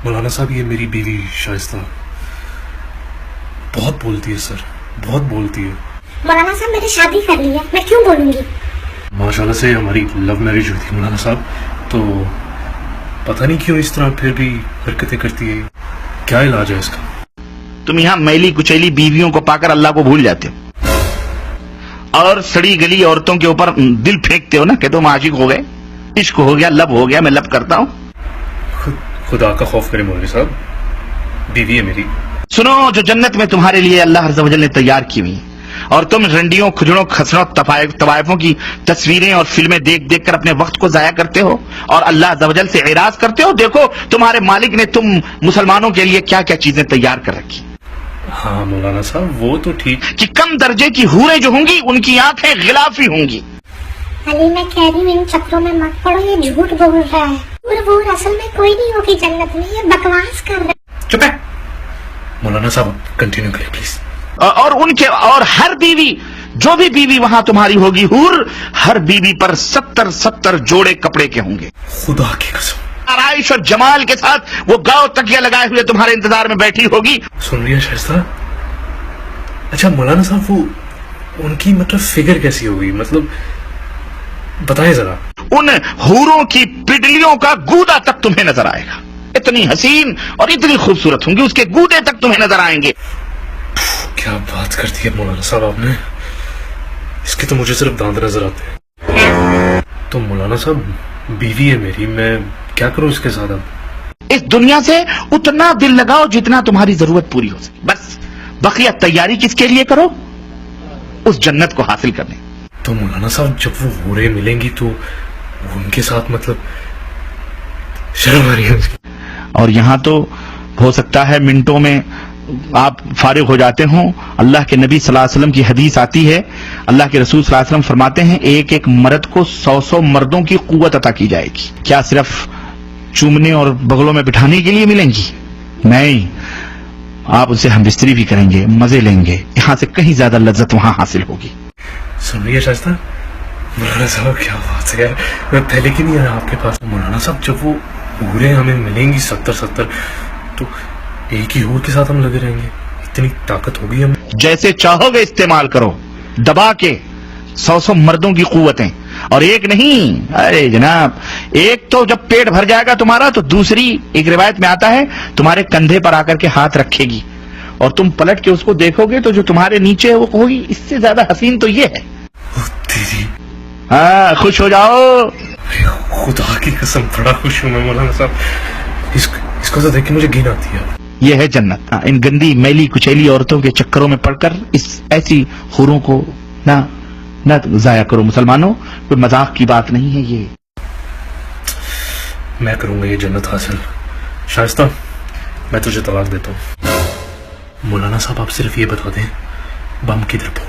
مولانا صاحب یہ میری بیوی شائستہ بہت بولتی ہے سر، بہت بولتی ہے. مولانا صاحب میں نے شادی کر لی ہے، میں کیوں بولوں گی؟ ماشاءاللہ سے ہماری لو میرج ہوئی تھی مولانا صاحب، تو پتہ نہیں کیوں اس طرح پھر بھی حرکتیں کرتی ہے. کیا علاج ہے اس کا؟ تم یہاں میلی کچیلی بیویوں کو پا کر اللہ کو بھول جاتے ہو اور سڑی گلی عورتوں کے اوپر دل پھینکتے ہو نا کہ تم عاشق ہو گئے، عشق ہو گیا، لب ہو گیا، میں لب کرتا ہوں. خدا کا خوف کرے مولوی صاحب، بیوی ہے میری. سنو، جو جنت میں تمہارے لیے اللہ عز و جل نے تیار کی ہوئی اور تم رنڈیوں، کھجڑوں، کھسڑوں، طوائفوں کی تصویریں اور فلمیں دیکھ دیکھ کر اپنے وقت کو ضائع کرتے ہو اور اللہ عز و جل سے اعراض کرتے ہو، دیکھو تمہارے مالک نے تم مسلمانوں کے لیے کیا کیا چیزیں تیار کر رکھی. ہاں مولانا صاحب وہ تو ٹھیک کہ کم درجے کی حوریں جو ہوں گی ان کی آنکھیں غلافی ہوں گی. علی میں کہہ رہی ہوں ان چکروں میں مت پڑو، یہ جھوٹ بول رہا ہے اور وہ اصل میں کوئی نہیں ہوگی جنت میں، یہ بکواس کر رہا ہے. چپ ہے مولانا صاحب، کنٹینیو کریں پلیز. اور ان کے اور ہر بیوی، جو بھی بیوی وہاں تمہاری ہوگی حور، ہر بیوی پر 70 جوڑے کپڑے کے ہوں گے. خدا کی قسم. آرائش اور جمال کے ساتھ وہ گاؤں تکیہ لگائے ہوئے تمہارے انتظار میں بیٹھی ہوگی. سن رہی ہے شائستہ؟ اچھا مولانا صاحب وہ ان کی مطلب فگر کیسی ہوگی، مطلب بتائیں ذرا. ان حوروں کی پڈلیوں کا گودا تک تمہیں نظر آئے گا. اتنی حسین اور اتنی خوبصورت ہوں گی، اس کے گودے تک تمہیں نظر آئیں گے. کیا بات کرتی ہے مولانا صاحب آپ نے، اس کے تو مجھے صرف دانت نظر آتے ہیں. تو مولانا صاحب بیوی ہے میری، میں کیا کروں اس کے ساتھ؟ اب اس دنیا سے اتنا دل لگاؤ جتنا تمہاری ضرورت پوری ہو سکے، بس. بقیہ تیاری کس کے لیے کرو؟ اس جنت کو حاصل کرنے. تو مولانا صاحب جب وہ حوریں ملیں گی تو ان کے ساتھ مطلب شرم آ رہی ہے. اور یہاں تو ہو سکتا ہے منٹوں میں آپ فارغ ہو جاتے ہوں. اللہ کے نبی صلی اللہ علیہ وسلم کی حدیث آتی ہے، اللہ کے رسول صلی اللہ علیہ وسلم فرماتے ہیں ایک ایک مرد کو 100 مردوں کی قوت عطا کی جائے گی. کیا صرف چومنے اور بغلوں میں بٹھانے کے لیے ملیں گی؟ نہیں، آپ ان سے ہم بستری بھی کریں گے، مزے لیں گے، یہاں سے کہیں زیادہ لذت وہاں حاصل ہوگی. سن رہی ہے شائستہ؟ مولانا صاحب کیا بات ہے، میں پہلے کی نہیں آیا آپ کے پاس. مولانا صاحب جب وہ حوریں ہمیں ملیں گی 70 تو ایک ہی حور کے ساتھ ہم لگے رہیں گے، اتنی طاقت ہوگی ہم. جیسے چاہو گے استعمال کرو، دبا کے 100 مردوں کی قوتیں. اور ایک نہیں، ارے جناب، ایک تو جب پیٹ بھر جائے گا تمہارا تو دوسری ایک روایت میں آتا ہے تمہارے کندھے پر آ کر کے ہاتھ رکھے گی اور تم پلٹ کے اس کو دیکھو گے تو جو تمہارے نیچے ہے وہ کہوگی اس سے زیادہ حسین تو یہ ہے. تیری ہاں، خوش ہو جاؤ. خدا کی قسم بڑا خوش ہوں میں مولانا صاحب، اس کو تو دیکھ کے مجھے گھن آتی ہے. یہ ہے جنت. ان گندی میلی کچیلی عورتوں کے چکروں میں پڑ کر اس ایسی حوروں کو نہ ضائع کرو مسلمانوں. کوئی مذاق کی بات نہیں ہے یہ. میں کروں گا یہ جنت حاصل. شائستہ میں تجھے طلاق دیتا ہوں. مولانا صاحب آپ صرف یہ بتا دیں بم کدھر پھوڑ